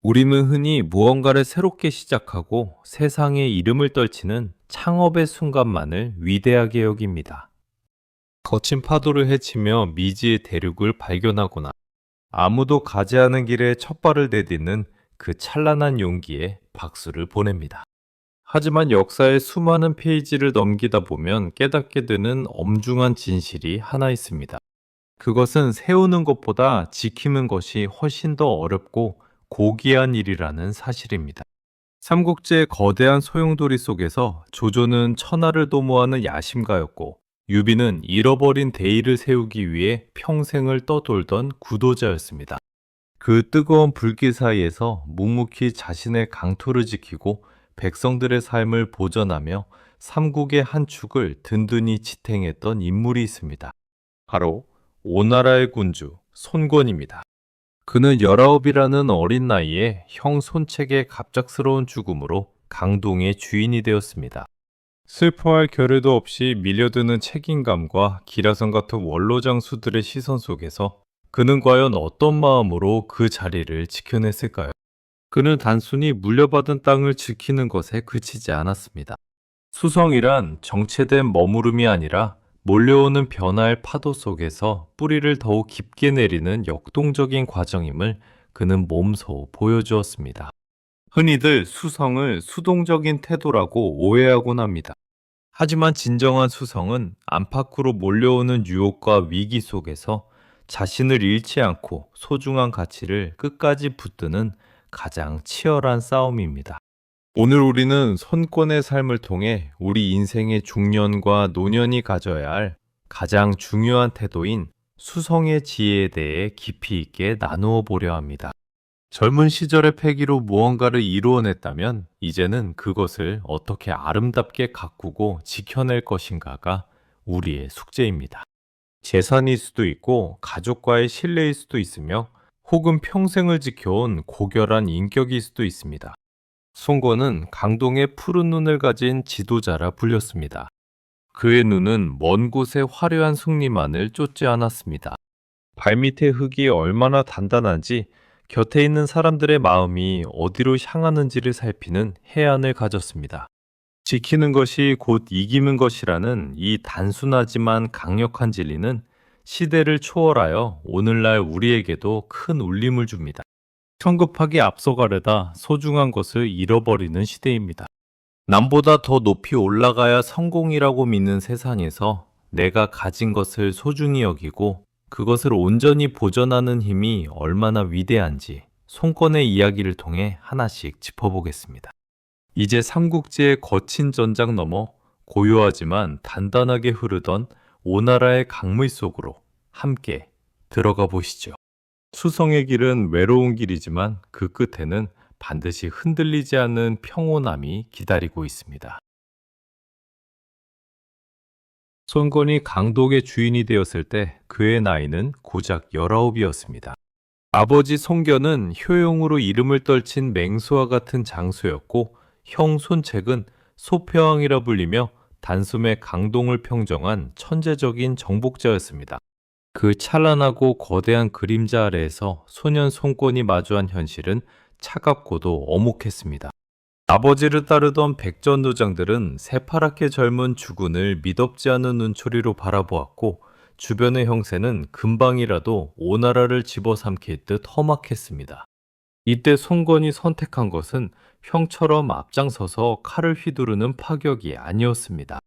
우리는 흔히 무언가를 새롭게 시작하고 세상에 이름을 떨치는 창업의 순간만을 위대하게 여깁니다. 거친 파도를 헤치며 미지의 대륙을 발견하거나 아무도 가지 않은 길에 첫 발을 내딛는 그 찬란한 용기에 박수를 보냅니다. 하지만 역사의 수많은 페이지를 넘기다 보면 깨닫게 되는 엄중한 진실이 하나 있습니다. 그것은 세우는 것보다 지키는 것이 훨씬 더 어렵고 고귀한 일이라는 사실입니다. 삼국지의 거대한 소용돌이 속에서 조조는 천하를 도모하는 야심가였고, 유비는 잃어버린 대의를 세우기 위해 평생을 떠돌던 구도자였습니다. 그 뜨거운 불길 사이에서 묵묵히 자신의 강토를 지키고 백성들의 삶을 보전하며 삼국의 한 축을 든든히 지탱했던 인물이 있습니다. 바로 오나라의 군주 손권입니다. 그는 19이라는 어린 나이에 형 손책의 갑작스러운 죽음으로 강동의 주인이 되었습니다. 슬퍼할 겨를도 없이 밀려드는 책임감과 기라성 같은 원로장수들의 시선 속에서 그는 과연 어떤 마음으로 그 자리를 지켜냈을까요? 그는 단순히 물려받은 땅을 지키는 것에 그치지 않았습니다. 수성이란 정체된 머무름이 아니라 몰려오는 변화의 파도 속에서 뿌리를 더욱 깊게 내리는 역동적인 과정임을 그는 몸소 보여주었습니다. 흔히들 수성을 수동적인 태도라고 오해하곤 합니다. 하지만 진정한 수성은 안팎으로 몰려오는 유혹과 위기 속에서 자신을 잃지 않고 소중한 가치를 끝까지 붙드는 가장 치열한 싸움입니다. 오늘 우리는 손권의 삶을 통해 우리 인생의 중년과 노년이 가져야 할 가장 중요한 태도인 수성의 지혜에 대해 깊이 있게 나누어 보려 합니다. 젊은 시절의 패기로 무언가를 이루어냈다면 이제는 그것을 어떻게 아름답게 가꾸고 지켜낼 것인가가 우리의 숙제입니다. 재산일 수도 있고 가족과의 신뢰일 수도 있으며 혹은 평생을 지켜온 고결한 인격일 수도 있습니다. 손권은 강동의 푸른 눈을 가진 지도자라 불렸습니다. 그의 눈은 먼 곳의 화려한 승리만을 쫓지 않았습니다. 발밑의 흙이 얼마나 단단한지 곁에 있는 사람들의 마음이 어디로 향하는지를 살피는 해안을 가졌습니다. 지키는 것이 곧 이기는 것이라는 이 단순하지만 강력한 진리는 시대를 초월하여 오늘날 우리에게도 큰 울림을 줍니다. 성급하게 앞서가려다 소중한 것을 잃어버리는 시대입니다. 남보다 더 높이 올라가야 성공이라고 믿는 세상에서 내가 가진 것을 소중히 여기고 그것을 온전히 보존하는 힘이 얼마나 위대한지 손권의 이야기를 통해 하나씩 짚어보겠습니다. 이제 삼국지의 거친 전장 넘어 고요하지만 단단하게 흐르던 오나라의 강물 속으로 함께 들어가 보시죠. 수성의 길은 외로운 길이지만 그 끝에는 반드시 흔들리지 않는 평온함이 기다리고 있습니다. 손권이 강독의 주인이 되었을 때 그의 나이는 고작 19이었습니다. 아버지 손견은 효용으로 이름을 떨친 맹수와 같은 장수였고 형 손책은 소표왕이라 불리며 단숨에 강동을 평정한 천재적인 정복자였습니다. 그 찬란하고 거대한 그림자 아래에서 소년 손권이 마주한 현실은 차갑고도 엄혹했습니다. 아버지를 따르던 백전노장들은 새파랗게 젊은 주군을 미덥지 않은 눈초리로 바라보았고 주변의 형세는 금방이라도 오나라를 집어삼킬 듯 험악했습니다. 이때 손권이 선택한 것은 형처럼 앞장서서 칼을 휘두르는 파격이 아니었습니다.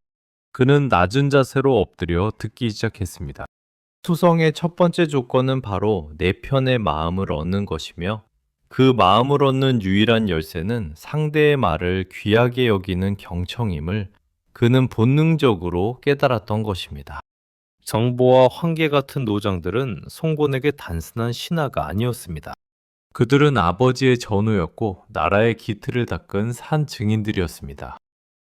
그는 낮은 자세로 엎드려 듣기 시작했습니다. 수성의 첫 번째 조건은 바로 내 편의 마음을 얻는 것이며 그 마음을 얻는 유일한 열쇠는 상대의 말을 귀하게 여기는 경청임을 그는 본능적으로 깨달았던 것입니다. 정보와 황계 같은 노장들은 손권에게 단순한 신하가 아니었습니다. 그들은 아버지의 전우였고 나라의 기틀을 닦은 산 증인들이었습니다.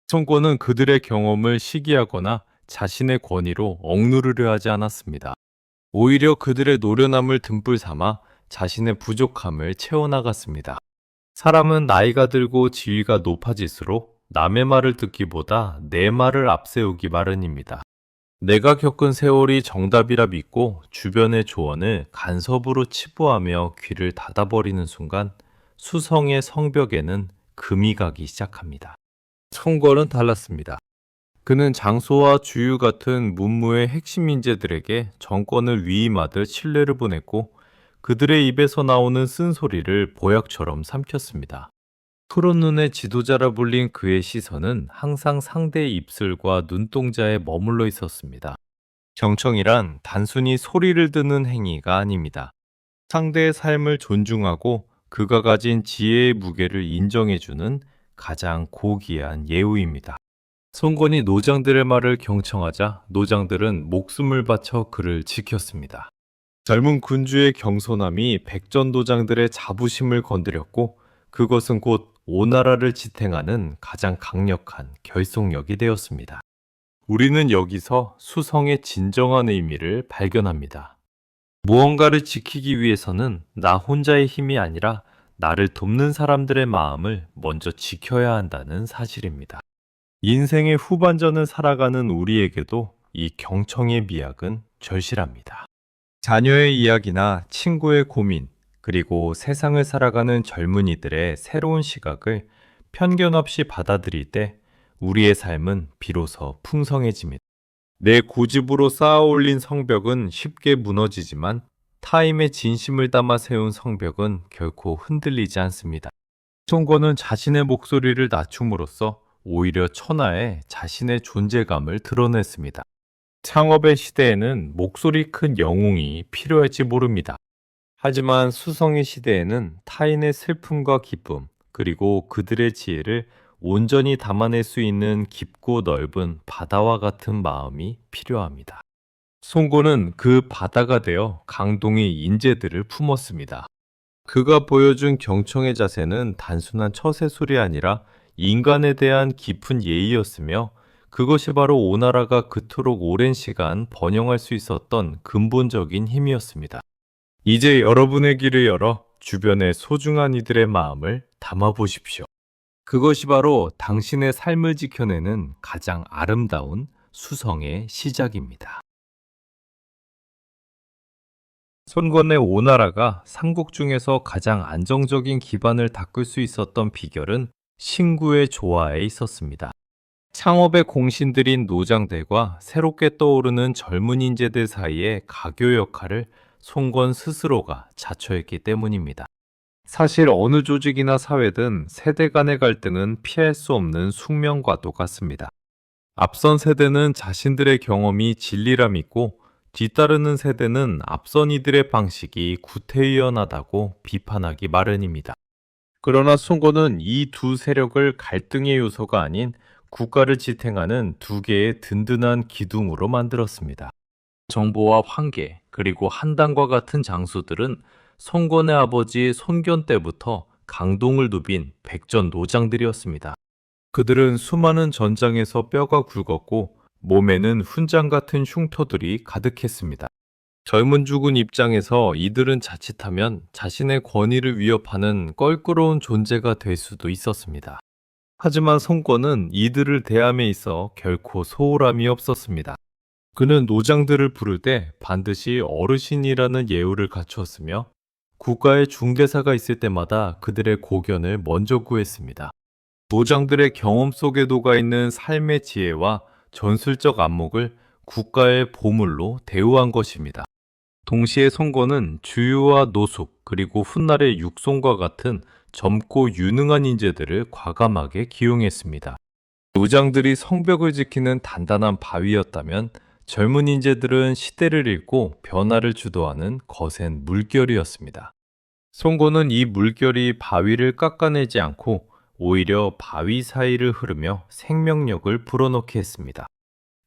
손권은 그들의 경험을 시기하거나 자신의 권위로 억누르려 하지 않았습니다. 오히려 그들의 노련함을 등불 삼아 자신의 부족함을 채워나갔습니다. 사람은 나이가 들고 지위가 높아질수록 남의 말을 듣기보다 내 말을 앞세우기 마련입니다. 내가 겪은 세월이 정답이라 믿고 주변의 조언을 간섭으로 치부하며 귀를 닫아버리는 순간 수성의 성벽에는 금이 가기 시작합니다. 송건은 달랐습니다. 그는 장소와 주유 같은 문무의 핵심 인재들에게 정권을 위임하듯 신뢰를 보냈고 그들의 입에서 나오는 쓴소리를 보약처럼 삼켰습니다. 푸른 눈의 지도자라 불린 그의 시선은 항상 상대의 입술과 눈동자에 머물러 있었습니다. 경청이란 단순히 소리를 듣는 행위가 아닙니다. 상대의 삶을 존중하고 그가 가진 지혜의 무게를 인정해주는 가장 고귀한 예우입니다. 송건이 노장들의 말을 경청하자 노장들은 목숨을 바쳐 그를 지켰습니다. 젊은 군주의 경솔함이 백전도장들의 자부심을 건드렸고 그것은 곧 오나라를 지탱하는 가장 강력한 결속력이 되었습니다. 우리는 여기서 수성의 진정한 의미를 발견합니다. 무언가를 지키기 위해서는 나 혼자의 힘이 아니라 나를 돕는 사람들의 마음을 먼저 지켜야 한다는 사실입니다. 인생의 후반전을 살아가는 우리에게도 이 경청의 미학은 절실합니다. 자녀의 이야기나 친구의 고민, 그리고 세상을 살아가는 젊은이들의 새로운 시각을 편견 없이 받아들일 때 우리의 삶은 비로소 풍성해집니다. 내 고집으로 쌓아 올린 성벽은 쉽게 무너지지만 타인의 진심을 담아 세운 성벽은 결코 흔들리지 않습니다. 송건은 자신의 목소리를 낮춤으로써 오히려 천하에 자신의 존재감을 드러냈습니다. 창업의 시대에는 목소리 큰 영웅이 필요할지 모릅니다. 하지만 수성의 시대에는 타인의 슬픔과 기쁨, 그리고 그들의 지혜를 온전히 담아낼 수 있는 깊고 넓은 바다와 같은 마음이 필요합니다. 송건은 그 바다가 되어 강동의 인재들을 품었습니다. 그가 보여준 경청의 자세는 단순한 처세술이 아니라 인간에 대한 깊은 예의였으며 그것이 바로 오나라가 그토록 오랜 시간 번영할 수 있었던 근본적인 힘이었습니다. 이제 여러분의 길을 열어 주변의 소중한 이들의 마음을 담아보십시오. 그것이 바로 당신의 삶을 지켜내는 가장 아름다운 수성의 시작입니다. 손건의 오나라가 삼국 중에서 가장 안정적인 기반을 닦을 수 있었던 비결은 신구의 조화에 있었습니다. 창업의 공신들인 노장들과 새롭게 떠오르는 젊은 인재들 사이의 가교 역할을 송건 스스로가 자처했기 때문입니다. 사실 어느 조직이나 사회든 세대 간의 갈등은 피할 수 없는 숙명과도 같습니다. 앞선 세대는 자신들의 경험이 진리라 믿고 뒤따르는 세대는 앞선 이들의 방식이 구태의연하다고 비판하기 마련입니다. 그러나 송건은 이 두 세력을 갈등의 요소가 아닌 국가를 지탱하는 두 개의 든든한 기둥으로 만들었습니다. 정보와 황계, 그리고 한당과 같은 장수들은 송건의 아버지 손견 때부터 강동을 누빈 백전 노장들이었습니다. 그들은 수많은 전장에서 뼈가 굵었고 몸에는 훈장 같은 흉터들이 가득했습니다. 젊은 죽은 입장에서 이들은 자칫하면 자신의 권위를 위협하는 껄끄러운 존재가 될 수도 있었습니다. 하지만 송건은 이들을 대함에 있어 결코 소홀함이 없었습니다. 그는 노장들을 부를 때 반드시 어르신이라는 예우를 갖추었으며 국가의 중대사가 있을 때마다 그들의 고견을 먼저 구했습니다. 노장들의 경험 속에 녹아있는 삶의 지혜와 전술적 안목을 국가의 보물로 대우한 것입니다. 동시에 송건은 주유와 노숙 그리고 훗날의 육송과 같은 젊고 유능한 인재들을 과감하게 기용했습니다. 노장들이 성벽을 지키는 단단한 바위였다면 젊은 인재들은 시대를 읽고 변화를 주도하는 거센 물결이었습니다. 송건은 이 물결이 바위를 깎아내지 않고 오히려 바위 사이를 흐르며 생명력을 불어넣게 했습니다.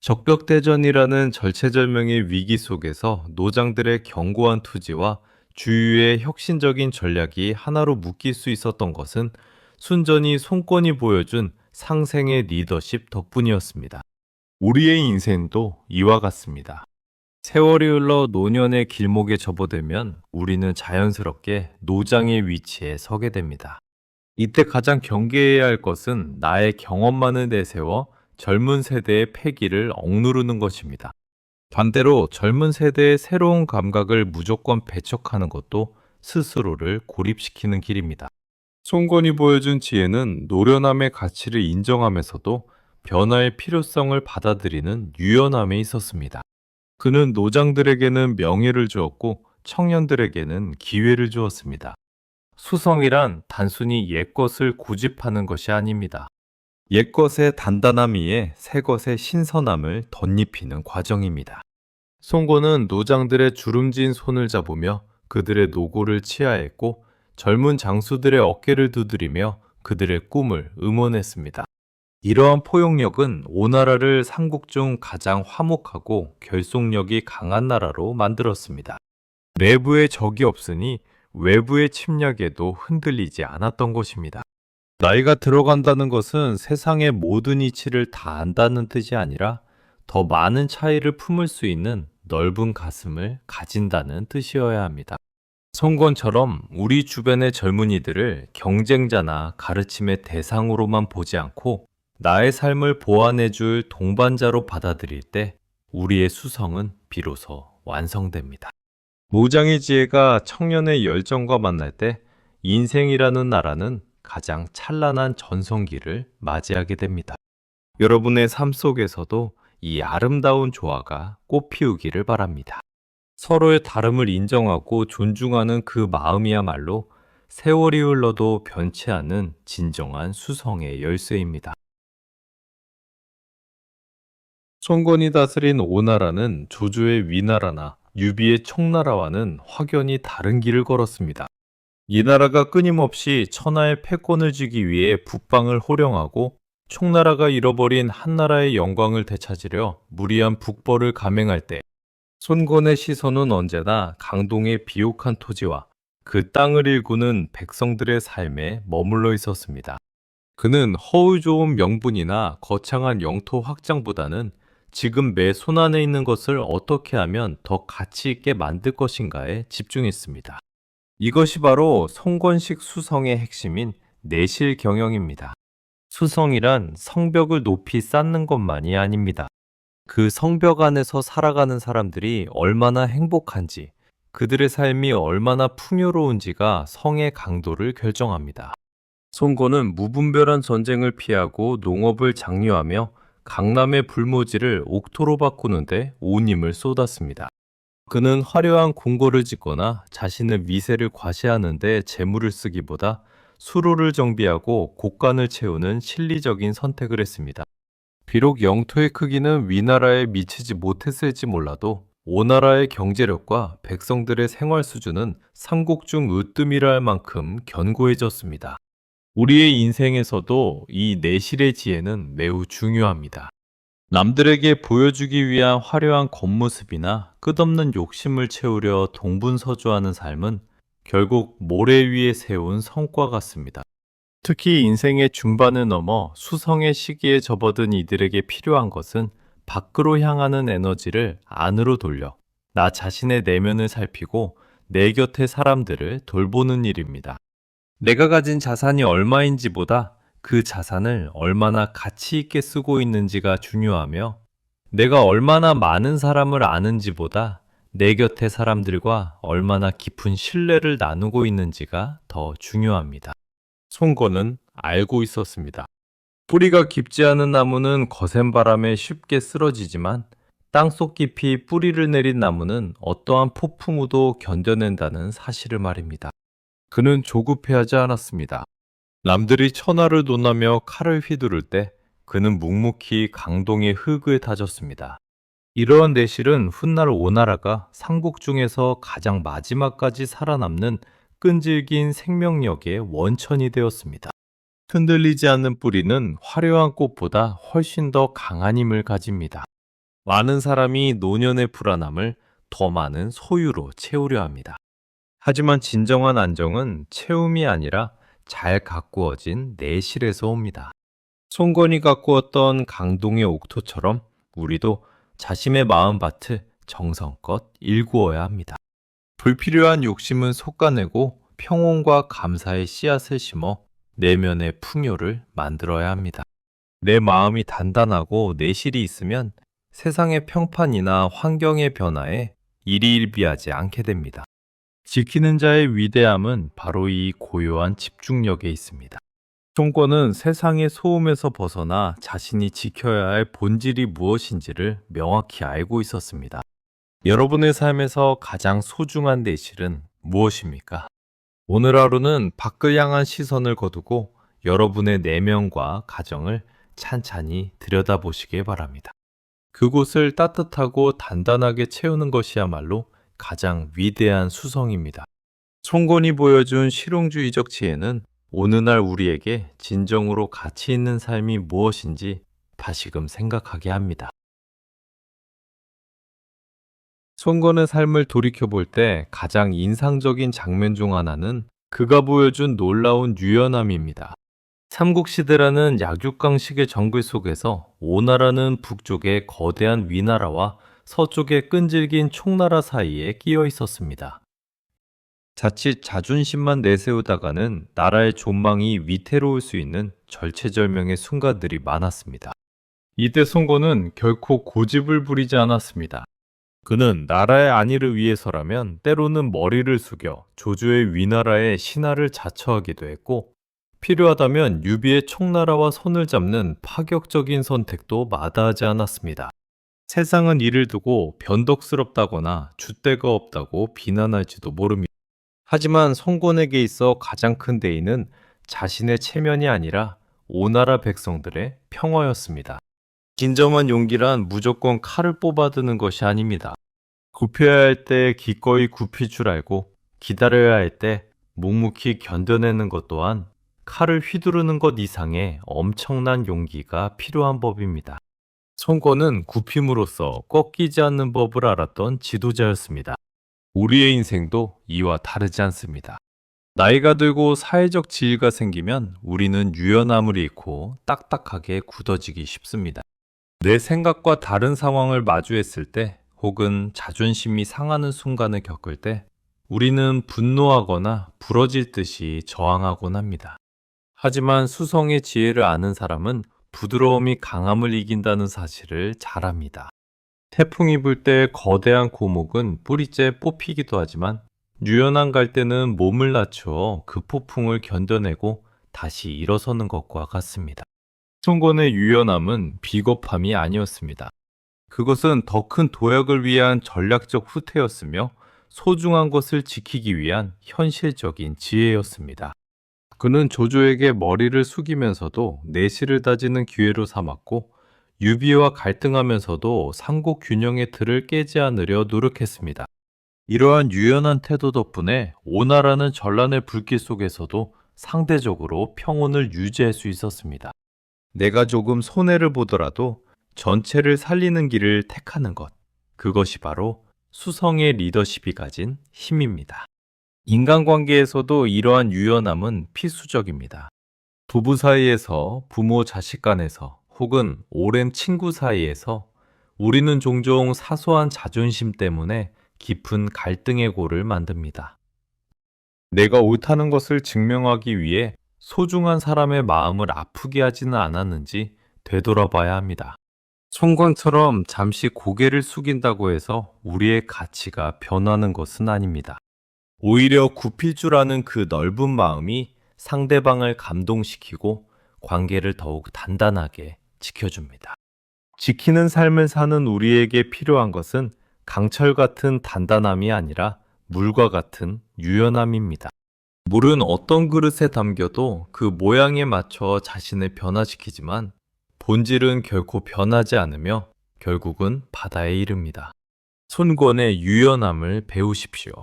적벽대전이라는 절체절명의 위기 속에서 노장들의 견고한 투지와 주유의 혁신적인 전략이 하나로 묶일 수 있었던 것은 순전히 송건이 보여준 상생의 리더십 덕분이었습니다. 우리의 인생도 이와 같습니다. 세월이 흘러 노년의 길목에 접어들면 우리는 자연스럽게 노장의 위치에 서게 됩니다. 이때 가장 경계해야 할 것은 나의 경험만을 내세워 젊은 세대의 패기를 억누르는 것입니다. 반대로 젊은 세대의 새로운 감각을 무조건 배척하는 것도 스스로를 고립시키는 길입니다. 송건이 보여준 지혜는 노련함의 가치를 인정하면서도 변화의 필요성을 받아들이는 유연함에 있었습니다. 그는 노장들에게는 명예를 주었고 청년들에게는 기회를 주었습니다. 수성이란 단순히 옛것을 고집하는 것이 아닙니다. 옛것의 단단함 위에 새것의 신선함을 덧입히는 과정입니다. 송건은 노장들의 주름진 손을 잡으며 그들의 노고를 치하했고 젊은 장수들의 어깨를 두드리며 그들의 꿈을 응원했습니다. 이러한 포용력은 오나라를 삼국 중 가장 화목하고 결속력이 강한 나라로 만들었습니다. 내부에 적이 없으니 외부의 침략에도 흔들리지 않았던 것입니다. 나이가 들어간다는 것은 세상의 모든 이치를 다 안다는 뜻이 아니라 더 많은 차이를 품을 수 있는 넓은 가슴을 가진다는 뜻이어야 합니다. 송건처럼 우리 주변의 젊은이들을 경쟁자나 가르침의 대상으로만 보지 않고 나의 삶을 보완해줄 동반자로 받아들일 때 우리의 수성은 비로소 완성됩니다. 무장의 지혜가 청년의 열정과 만날 때 인생이라는 나라는 가장 찬란한 전성기를 맞이하게 됩니다. 여러분의 삶 속에서도 이 아름다운 조화가 꽃피우기를 바랍니다. 서로의 다름을 인정하고 존중하는 그 마음이야말로 세월이 흘러도 변치 않은 진정한 수성의 열쇠입니다. 송건이 다스린 오나라는 조조의 위나라나 유비의 청나라와는 확연히 다른 길을 걸었습니다. 이 나라가 끊임없이 천하의 패권을 쥐기 위해 북방을 호령하고 총나라가 잃어버린 한나라의 영광을 되찾으려 무리한 북벌을 감행할 때 손건의 시선은 언제나 강동의 비옥한 토지와 그 땅을 일구는 백성들의 삶에 머물러 있었습니다. 그는 허울 좋은 명분이나 거창한 영토 확장보다는 지금 내 손안에 있는 것을 어떻게 하면 더 가치 있게 만들 것인가에 집중했습니다. 이것이 바로 송건식 수성의 핵심인 내실 경영입니다. 수성이란 성벽을 높이 쌓는 것만이 아닙니다. 그 성벽 안에서 살아가는 사람들이 얼마나 행복한지, 그들의 삶이 얼마나 풍요로운지가 성의 강도를 결정합니다. 송건은 무분별한 전쟁을 피하고 농업을 장려하며 강남의 불모지를 옥토로 바꾸는데 온 힘을 쏟았습니다. 그는 화려한 궁궐을 짓거나 자신의 위세를 과시하는데 재물을 쓰기보다 수로를 정비하고 곳간을 채우는 실리적인 선택을 했습니다. 비록 영토의 크기는 위나라에 미치지 못했을지 몰라도 오나라의 경제력과 백성들의 생활 수준은 삼국 중 으뜸이라 할 만큼 견고해졌습니다. 우리의 인생에서도 이 내실의 지혜는 매우 중요합니다. 남들에게 보여주기 위한 화려한 겉모습이나 끝없는 욕심을 채우려 동분서주하는 삶은 결국 모래 위에 세운 성과 같습니다. 특히 인생의 중반을 넘어 수성의 시기에 접어든 이들에게 필요한 것은 밖으로 향하는 에너지를 안으로 돌려 나 자신의 내면을 살피고 내 곁의 사람들을 돌보는 일입니다. 내가 가진 자산이 얼마인지보다 그 자산을 얼마나 가치 있게 쓰고 있는지가 중요하며 내가 얼마나 많은 사람을 아는지보다 내 곁의 사람들과 얼마나 깊은 신뢰를 나누고 있는지가 더 중요합니다. 송건은 알고 있었습니다. 뿌리가 깊지 않은 나무는 거센 바람에 쉽게 쓰러지지만 땅속 깊이 뿌리를 내린 나무는 어떠한 폭풍우도 견뎌낸다는 사실을 말입니다. 그는 조급해하지 않았습니다. 남들이 천하를 논하며 칼을 휘두를 때 그는 묵묵히 강동의 흙을 다졌습니다. 이러한 내실은 훗날 오나라가 삼국 중에서 가장 마지막까지 살아남는 끈질긴 생명력의 원천이 되었습니다. 흔들리지 않는 뿌리는 화려한 꽃보다 훨씬 더 강한 힘을 가집니다. 많은 사람이 노년의 불안함을 더 많은 소유로 채우려 합니다. 하지만 진정한 안정은 채움이 아니라 잘 가꾸어진 내실에서 옵니다. 송건이 가꾸었던 강동의 옥토처럼 우리도 자신의 마음밭을 정성껏 일구어야 합니다. 불필요한 욕심은 솎아내고 평온과 감사의 씨앗을 심어 내면의 풍요를 만들어야 합니다. 내 마음이 단단하고 내실이 있으면 세상의 평판이나 환경의 변화에 일희일비하지 않게 됩니다. 지키는 자의 위대함은 바로 이 고요한 집중력에 있습니다. 총권은 세상의 소음에서 벗어나 자신이 지켜야 할 본질이 무엇인지를 명확히 알고 있었습니다. 여러분의 삶에서 가장 소중한 내실은 무엇입니까? 오늘 하루는 밖을 향한 시선을 거두고 여러분의 내면과 가정을 찬찬히 들여다보시길 바랍니다. 그곳을 따뜻하고 단단하게 채우는 것이야말로 가장 위대한 수성입니다. 총권이 보여준 실용주의적 지혜는 어느 날 우리에게 진정으로 가치 있는 삶이 무엇인지 다시금 생각하게 합니다. 총권의 삶을 돌이켜볼 때 가장 인상적인 장면 중 하나는 그가 보여준 놀라운 유연함입니다. 삼국시대라는 약육강식의 정글 속에서 오나라는 북쪽의 거대한 위나라와 서쪽의 끈질긴 총나라 사이에 끼어 있었습니다. 자칫 자존심만 내세우다가는 나라의 존망이 위태로울 수 있는 절체절명의 순간들이 많았습니다. 이때 송건은 결코 고집을 부리지 않았습니다. 그는 나라의 안위를 위해서라면 때로는 머리를 숙여 조조의 위나라의 신하를 자처하기도 했고, 필요하다면 유비의 총나라와 손을 잡는 파격적인 선택도 마다하지 않았습니다. 세상은 이를 두고 변덕스럽다거나 줏대가 없다고 비난할지도 모릅니다. 하지만 송곤에게 있어 가장 큰 대의는 자신의 체면이 아니라 오나라 백성들의 평화였습니다. 진정한 용기란 무조건 칼을 뽑아드는 것이 아닙니다. 굽혀야 할 때 기꺼이 굽힐 줄 알고 기다려야 할 때 묵묵히 견뎌내는 것 또한 칼을 휘두르는 것 이상의 엄청난 용기가 필요한 법입니다. 송건은 굽힘으로써 꺾이지 않는 법을 알았던 지도자였습니다. 우리의 인생도 이와 다르지 않습니다. 나이가 들고 사회적 지위가 생기면 우리는 유연함을 잃고 딱딱하게 굳어지기 쉽습니다. 내 생각과 다른 상황을 마주했을 때 혹은 자존심이 상하는 순간을 겪을 때 우리는 분노하거나 부러질 듯이 저항하곤 합니다. 하지만 수성의 지혜를 아는 사람은 부드러움이 강함을 이긴다는 사실을 잘 압니다. 태풍이 불 때 거대한 고목은 뿌리째 뽑히기도 하지만 유연한 갈대는 몸을 낮추어 그 폭풍을 견뎌내고 다시 일어서는 것과 같습니다. 송건의 유연함은 비겁함이 아니었습니다. 그것은 더 큰 도약을 위한 전략적 후퇴였으며 소중한 것을 지키기 위한 현실적인 지혜였습니다. 그는 조조에게 머리를 숙이면서도 내실을 다지는 기회로 삼았고, 유비와 갈등하면서도 삼국 균형의 틀을 깨지 않으려 노력했습니다. 이러한 유연한 태도 덕분에 오나라는 전란의 불길 속에서도 상대적으로 평온을 유지할 수 있었습니다. 내가 조금 손해를 보더라도 전체를 살리는 길을 택하는 것, 그것이 바로 수성의 리더십이 가진 힘입니다. 인간관계에서도 이러한 유연함은 필수적입니다. 부부 사이에서, 부모 자식 간에서, 혹은 오랜 친구 사이에서 우리는 종종 사소한 자존심 때문에 깊은 갈등의 골을 만듭니다. 내가 옳다는 것을 증명하기 위해 소중한 사람의 마음을 아프게 하지는 않았는지 되돌아봐야 합니다. 송건처럼 잠시 고개를 숙인다고 해서 우리의 가치가 변하는 것은 아닙니다. 오히려 굽힐 줄 아는 그 넓은 마음이 상대방을 감동시키고 관계를 더욱 단단하게 지켜줍니다. 지키는 삶을 사는 우리에게 필요한 것은 강철 같은 단단함이 아니라 물과 같은 유연함입니다. 물은 어떤 그릇에 담겨도 그 모양에 맞춰 자신을 변화시키지만 본질은 결코 변하지 않으며 결국은 바다에 이릅니다. 손권의 유연함을 배우십시오.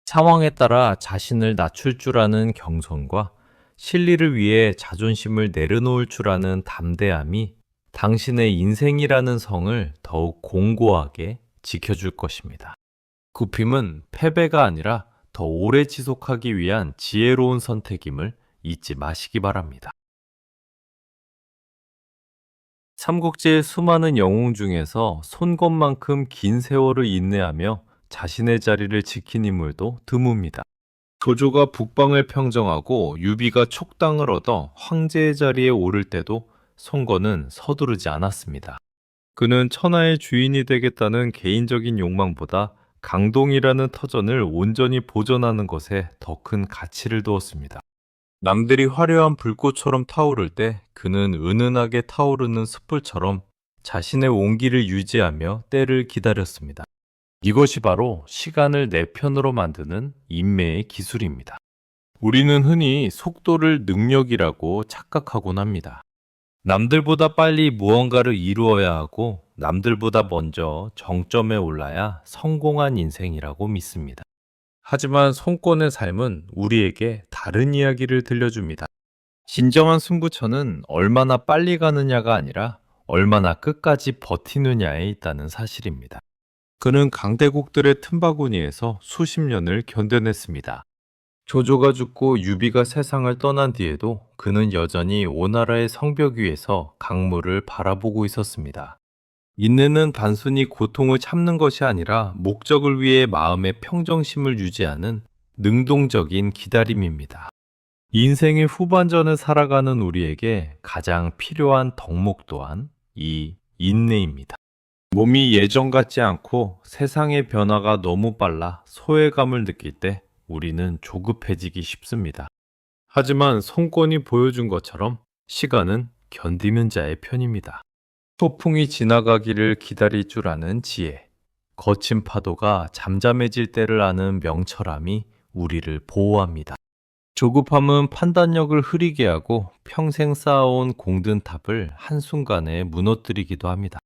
상황에 따라 자신을 낮출 줄 아는 경선과 실리를 위해 자존심을 내려놓을 줄 아는 담대함이 당신의 인생이라는 성을 더욱 공고하게 지켜줄 것입니다. 굽힘은 패배가 아니라 더 오래 지속하기 위한 지혜로운 선택임을 잊지 마시기 바랍니다. 삼국지의 수많은 영웅 중에서 손권만큼 긴 세월을 인내하며 자신의 자리를 지킨 인물도 드뭅니다. 조조가 북방을 평정하고 유비가 촉당을 얻어 황제의 자리에 오를 때도 손권은 서두르지 않았습니다. 그는 천하의 주인이 되겠다는 개인적인 욕망보다 강동이라는 터전을 온전히 보존하는 것에 더 큰 가치를 두었습니다. 남들이 화려한 불꽃처럼 타오를 때 그는 은은하게 타오르는 숯불처럼 자신의 온기를 유지하며 때를 기다렸습니다. 이것이 바로 시간을 내 편으로 만드는 인매의 기술입니다. 우리는 흔히 속도를 능력이라고 착각하곤 합니다. 남들보다 빨리 무언가를 이루어야 하고 남들보다 먼저 정점에 올라야 성공한 인생이라고 믿습니다. 하지만 손권의 삶은 우리에게 다른 이야기를 들려줍니다. 진정한 승부처는 얼마나 빨리 가느냐가 아니라 얼마나 끝까지 버티느냐에 있다는 사실입니다. 그는 강대국들의 틈바구니에서 수십 년을 견뎌냈습니다. 조조가 죽고 유비가 세상을 떠난 뒤에도 그는 여전히 오나라의 성벽 위에서 강물을 바라보고 있었습니다. 인내는 단순히 고통을 참는 것이 아니라 목적을 위해 마음의 평정심을 유지하는 능동적인 기다림입니다. 인생의 후반전을 살아가는 우리에게 가장 필요한 덕목 또한 이 인내입니다. 몸이 예전 같지 않고 세상의 변화가 너무 빨라 소외감을 느낄 때 우리는 조급해지기 쉽습니다. 하지만 손권이 보여준 것처럼 시간은 견디는 자의 편입니다. 소풍이 지나가기를 기다릴 줄 아는 지혜, 거친 파도가 잠잠해질 때를 아는 명철함이 우리를 보호합니다. 조급함은 판단력을 흐리게 하고 평생 쌓아온 공든 탑을 한순간에 무너뜨리기도 합니다.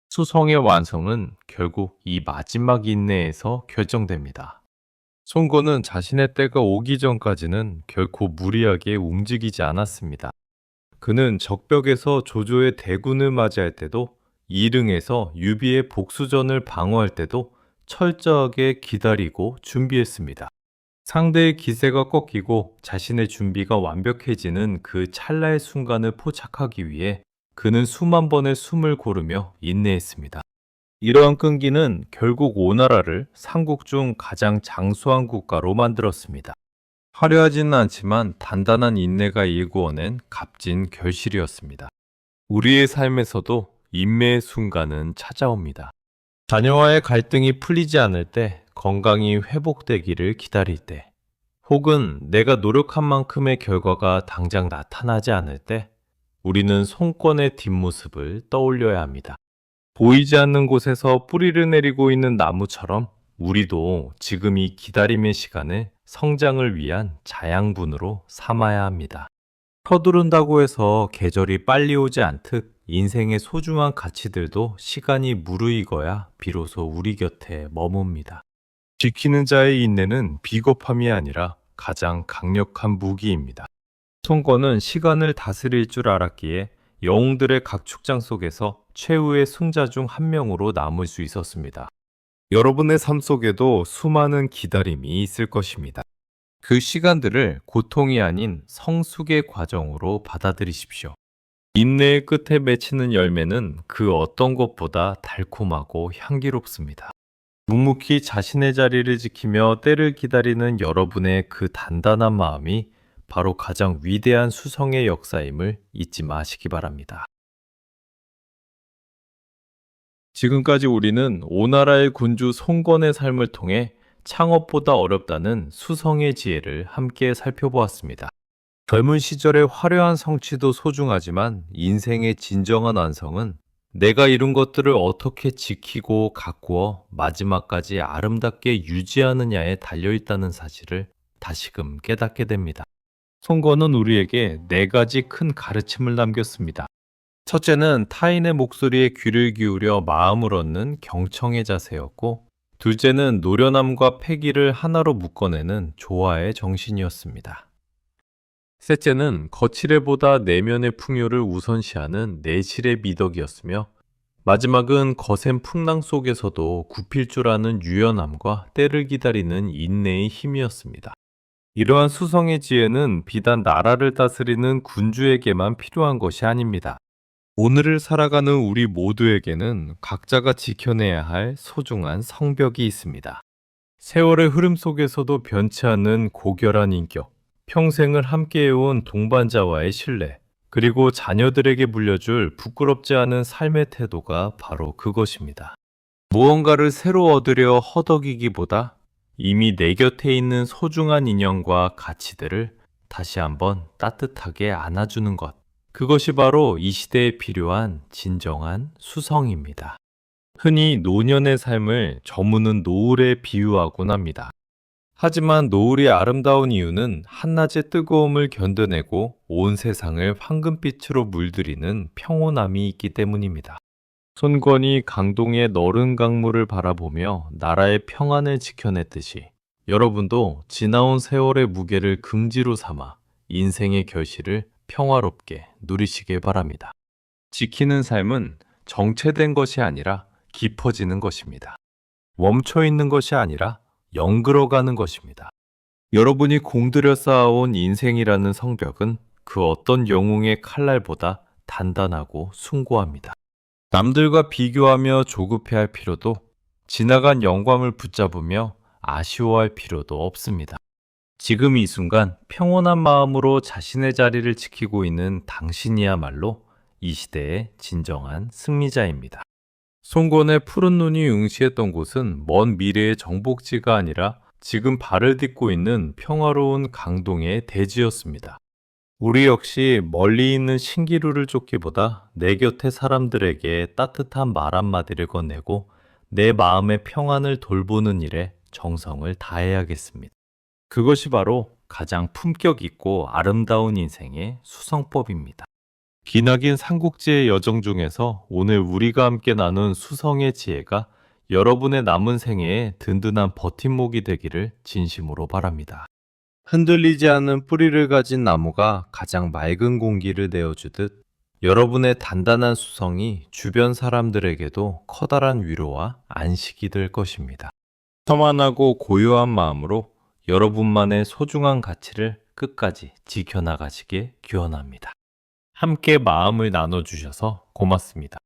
수성의 완성은 결국 이 마지막 인내에서 결정됩니다. 손권은 자신의 때가 오기 전까지는 결코 무리하게 움직이지 않았습니다. 그는 적벽에서 조조의 대군을 맞이할 때도, 이릉에서 유비의 복수전을 방어할 때도 철저하게 기다리고 준비했습니다. 상대의 기세가 꺾이고 자신의 준비가 완벽해지는 그 찰나의 순간을 포착하기 위해 그는 수만 번의 숨을 고르며 인내했습니다. 이러한 끈기는 결국 오나라를 삼국 중 가장 장수한 국가로 만들었습니다. 화려하지는 않지만 단단한 인내가 일구어낸 값진 결실이었습니다. 우리의 삶에서도 인매의 순간은 찾아옵니다. 자녀와의 갈등이 풀리지 않을 때, 건강이 회복되기를 기다릴 때, 혹은 내가 노력한 만큼의 결과가 당장 나타나지 않을 때, 우리는 손권의 뒷모습을 떠올려야 합니다. 보이지 않는 곳에서 뿌리를 내리고 있는 나무처럼 우리도 지금 이 기다림의 시간을 성장을 위한 자양분으로 삼아야 합니다. 서두른다고 해서 계절이 빨리 오지 않듯 인생의 소중한 가치들도 시간이 무르익어야 비로소 우리 곁에 머뭅니다. 지키는 자의 인내는 비겁함이 아니라 가장 강력한 무기입니다. 손권은 시간을 다스릴 줄 알았기에 영웅들의 각축장 속에서 최후의 승자 중 한 명으로 남을 수 있었습니다. 여러분의 삶 속에도 수많은 기다림이 있을 것입니다. 그 시간들을 고통이 아닌 성숙의 과정으로 받아들이십시오. 인내의 끝에 맺히는 열매는 그 어떤 것보다 달콤하고 향기롭습니다. 묵묵히 자신의 자리를 지키며 때를 기다리는 여러분의 그 단단한 마음이 바로 가장 위대한 수성의 역사임을 잊지 마시기 바랍니다. 지금까지 우리는 오나라의 군주 손권의 삶을 통해 창업보다 어렵다는 수성의 지혜를 함께 살펴보았습니다. 젊은 시절의 화려한 성취도 소중하지만 인생의 진정한 완성은 내가 이룬 것들을 어떻게 지키고 가꾸어 마지막까지 아름답게 유지하느냐에 달려있다는 사실을 다시금 깨닫게 됩니다. 손권은 우리에게 4가지 큰 가르침을 남겼습니다. 첫째는 타인의 목소리에 귀를 기울여 마음을 얻는 경청의 자세였고, 둘째는 노련함과 패기를 하나로 묶어내는 조화의 정신이었습니다. 셋째는 거칠애보다 내면의 풍요를 우선시하는 내실의 미덕이었으며, 마지막은 거센 풍랑 속에서도 굽힐 줄 아는 유연함과 때를 기다리는 인내의 힘이었습니다. 이러한 수성의 지혜는 비단 나라를 다스리는 군주에게만 필요한 것이 아닙니다. 오늘을 살아가는 우리 모두에게는 각자가 지켜내야 할 소중한 성벽이 있습니다. 세월의 흐름 속에서도 변치 않는 고결한 인격, 평생을 함께해온 동반자와의 신뢰, 그리고 자녀들에게 물려줄 부끄럽지 않은 삶의 태도가 바로 그것입니다. 무언가를 새로 얻으려 허덕이기보다 이미 내 곁에 있는 소중한 인연과 가치들을 다시 한번 따뜻하게 안아주는 것. 그것이 바로 이 시대에 필요한 진정한 수성입니다. 흔히 노년의 삶을 저무는 노을에 비유하곤 합니다. 하지만 노을이 아름다운 이유는 한낮의 뜨거움을 견뎌내고 온 세상을 황금빛으로 물들이는 평온함이 있기 때문입니다. 손권이 강동의 너른 강물을 바라보며 나라의 평안을 지켜냈듯이 여러분도 지나온 세월의 무게를 긍지로 삼아 인생의 결실을 평화롭게 누리시길 바랍니다. 지키는 삶은 정체된 것이 아니라 깊어지는 것입니다. 멈춰 있는 것이 아니라 영글어가는 것입니다. 여러분이 공들여 쌓아온 인생이라는 성벽은 그 어떤 영웅의 칼날보다 단단하고 숭고합니다. 남들과 비교하며 조급해할 필요도, 지나간 영광을 붙잡으며 아쉬워할 필요도 없습니다. 지금 이 순간 평온한 마음으로 자신의 자리를 지키고 있는 당신이야말로 이 시대의 진정한 승리자입니다. 송건의 푸른 눈이 응시했던 곳은 먼 미래의 정복지가 아니라 지금 발을 딛고 있는 평화로운 강동의 대지였습니다. 우리 역시 멀리 있는 신기루를 쫓기보다 내 곁의 사람들에게 따뜻한 말 한마디를 건네고 내 마음의 평안을 돌보는 일에 정성을 다해야겠습니다. 그것이 바로 가장 품격 있고 아름다운 인생의 수성법입니다. 기나긴 삼국지의 여정 중에서 오늘 우리가 함께 나눈 수성의 지혜가 여러분의 남은 생애에 든든한 버팀목이 되기를 진심으로 바랍니다. 흔들리지 않는 뿌리를 가진 나무가 가장 맑은 공기를 내어주듯 여러분의 단단한 수성이 주변 사람들에게도 커다란 위로와 안식이 될 것입니다. 서만하고 고요한 마음으로 여러분만의 소중한 가치를 끝까지 지켜나가시길 기원합니다. 함께 마음을 나눠주셔서 고맙습니다.